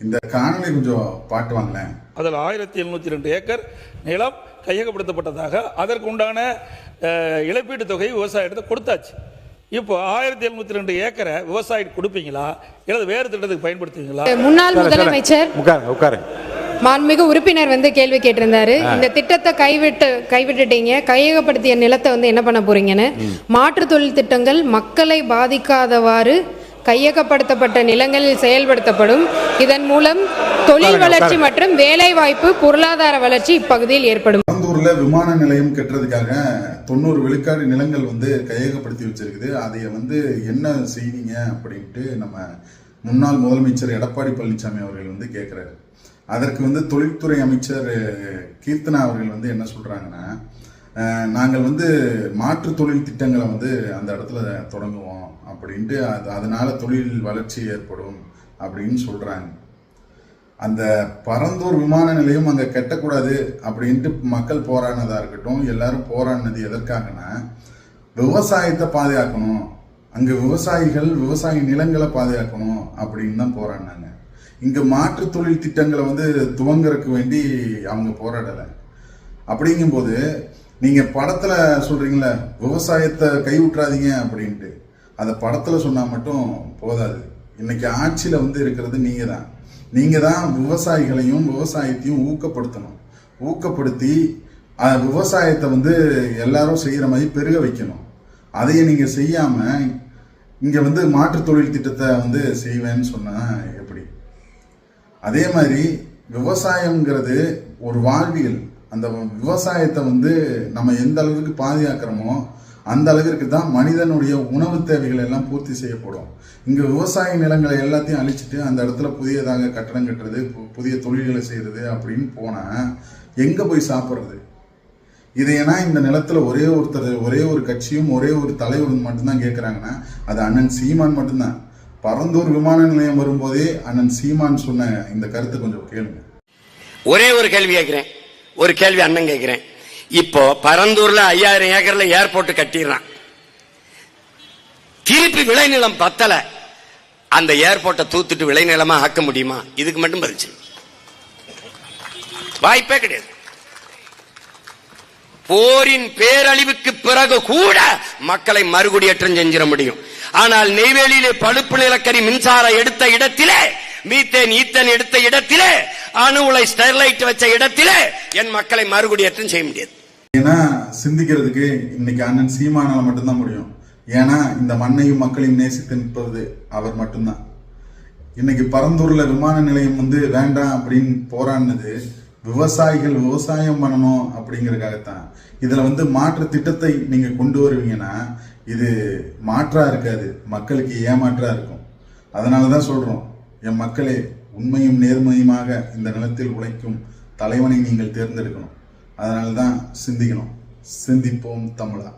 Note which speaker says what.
Speaker 1: இந்த காணொலி கொஞ்சம் பாட்டு வாங்களேன்.
Speaker 2: அதில் 1702 ஏக்கர் நிலம் கையகப்படுத்தப்பட்டதாக அதற்கு உண்டான இழப்பீட்டு தொகை விவசாயிடத்தை கொடுத்தாச்சு. இப்போ 1702 ஏக்கரை விவசாயிக்கு கொடுப்பீங்களா இல்லை வேறு திட்டத்துக்கு பயன்படுத்துவீங்களா?
Speaker 3: முன்னாள் முதலமைச்சர் மாண்புமிகு உறுப்பினர் கேள்வி கேட்டிருந்தாரு. இந்த திட்டத்தை கைவிட்டுட்டீங்க, கையகப்படுத்திய நிலத்தை என்ன பண்ண போறீங்கன்னு. மாற்று தொழில் திட்டங்கள் மக்களை பாதிக்காதவாறு கையகப்படுத்தப்பட்ட நிலங்களில் செயல்படுத்தப்படும். இதன் மூலம் தொழில் வளர்ச்சி மற்றும் வேலை வாய்ப்பு, பொருளாதார வளர்ச்சி இப்பகுதியில் ஏற்படும்.
Speaker 1: பரந்தூர்ல விமான நிலையம் கட்டுறதுக்காக 90 விழுக்காடு நிலங்கள் கையகப்படுத்தி வச்சிருக்குது. அதை என்ன செய்வீங்க அப்படின்ட்டு நம்ம முன்னாள் முதலமைச்சர் எடப்பாடி பழனிசாமி அவர்கள் கேட்கிறாரு. அதற்கு தொழில்துறை அமைச்சர் கீர்த்தனா அவர்கள் என்ன சொல்றாங்கன்னா, நாங்கள் மாற்று தொழில் திட்டங்களை அந்த இடத்துல தொடங்குவோம் அப்படின்ட்டு, அதனால தொழில் வளர்ச்சி ஏற்படும் அப்படின்னு சொல்றாங்க. அந்த பரந்தூர் விமான நிலையம் அங்க கட்டக்கூடாது அப்படின்ட்டு மக்கள் போராடினதா இருக்கட்டும், எல்லாரும் போராடினது எதற்காகனா விவசாயத்தை பாதுகாக்கணும், அங்க விவசாயிகள் விவசாய நிலங்களை பாதுகாக்கணும் அப்படின்னு தான் போராடினாங்க. இங்க மாற்று தொழில் திட்டங்களை துவங்கறதுக்கு வேண்டி அவங்க போராடலை. அப்படிங்கும்போது நீங்க படத்துல சொல்றீங்களா விவசாயத்தை கைவிட்டுறாதீங்க அப்படின்ட்டு, அதை படத்துல சொன்னா மட்டும் போதாது. இன்னைக்கு ஆட்சியில இருக்கிறது நீங்க தான் விவசாயிகளையும் விவசாயத்தையும் ஊக்கப்படுத்தணும். ஊக்கப்படுத்தி விவசாயத்தை எல்லாரும் செய்யற மாதிரி பெருக வைக்கணும். அதையே நீங்க செய்யாம இங்க மாற்று தொழில் திட்டத்தை செய்வேன்னு சொன்னா எப்படி? அதே மாதிரி விவசாயம்ங்கிறது ஒரு வாழ்வியல். அந்த விவசாயத்தை நம்ம எந்த அளவுக்கு பாதுகாக்கிறோமோ அந்த அளவிற்கு தான் மனிதனுடைய உணவு தேவைகள் எல்லாம் பூர்த்தி செய்யப்படும். இங்க விவசாய நிலங்களை எல்லாத்தையும் அழிச்சிட்டு அந்த இடத்துல புதியதாக கட்டடம் கட்டுறது, புதிய தொழில்களை செய்யறது அப்படின்னு போனா எங்க போய் சாப்பிட்றது? இதையனா இந்த நிலத்துல ஒரே ஒரு கட்சியும் ஒரே ஒரு தலைவரும் மட்டும்தான் கேட்கிறாங்கன்னா அது அண்ணன் சீமான் மட்டும்தான். பரந்தூர் விமான நிலையம் வரும்போதே அண்ணன் சீமான் சொன்ன இந்த கருத்தை கொஞ்சம் கேளுங்க.
Speaker 4: ஒரே ஒரு கேள்வி கேட்கிறேன், ஒரு கேள்வி அண்ணன் கேட்கிறேன். இப்போ பரந்தூர்ல 5000 ஏக்கர்ல ஏர்போர்ட் கட்டிடுறான், திருப்பி விளைநிலம் பத்தல, அந்த ஏர்போர்ட்டை தூத்துட்டு விளைநிலமா ஆக்க முடியுமா? இதுக்கு மட்டும் பதிச்சு வாய்ப்பே கிடையாது. போரின் பேரழிவுக்கு பிறகு கூட மக்களை மறுகுடியேற்றம் செஞ்சிட முடியும். ஆனால் நெய்வேலியிலே பழுப்பு நிலக்கரி மின்சாரம் எடுத்த இடத்திலே, மீத்தேன் ஈத்தன் எடுத்த இடத்திலே, அணு உலை ஸ்டெர்லைட் வச்ச இடத்திலே என் மக்களை மறுகுடியேற்றம் செய்ய முடியாது.
Speaker 1: ஏன்னா சிந்திக்கிறதுக்கு இன்னைக்கு அண்ணன் சீமானால மட்டும்தான் முடியும். ஏன்னா இந்த மண்ணையும் மக்களையும் நேசித்து நிற்பது அவர் மட்டும்தான். இன்னைக்கு பரந்தூர்ல விமான நிலையம் வேண்டாம் அப்படின்னு போராடினது விவசாயிகள் விவசாயம் பண்ணணும் அப்படிங்கறதுக்காகத்தான். இதுல மாற்று திட்டத்தை நீங்க கொண்டு வருவீங்கன்னா இது மாற்றா இருக்காது, மக்களுக்கு ஏமாற்றா இருக்கும். அதனாலதான் சொல்றோம், என் மக்களே, உண்மையும் நேர்மையுமாக இந்த நிலத்தில் உழைக்கும் தலைவனை நீங்கள் தேர்ந்தெடுக்கணும். அதனால்தான் சிந்திக்கணும். சிந்திப்போம் தமிழா.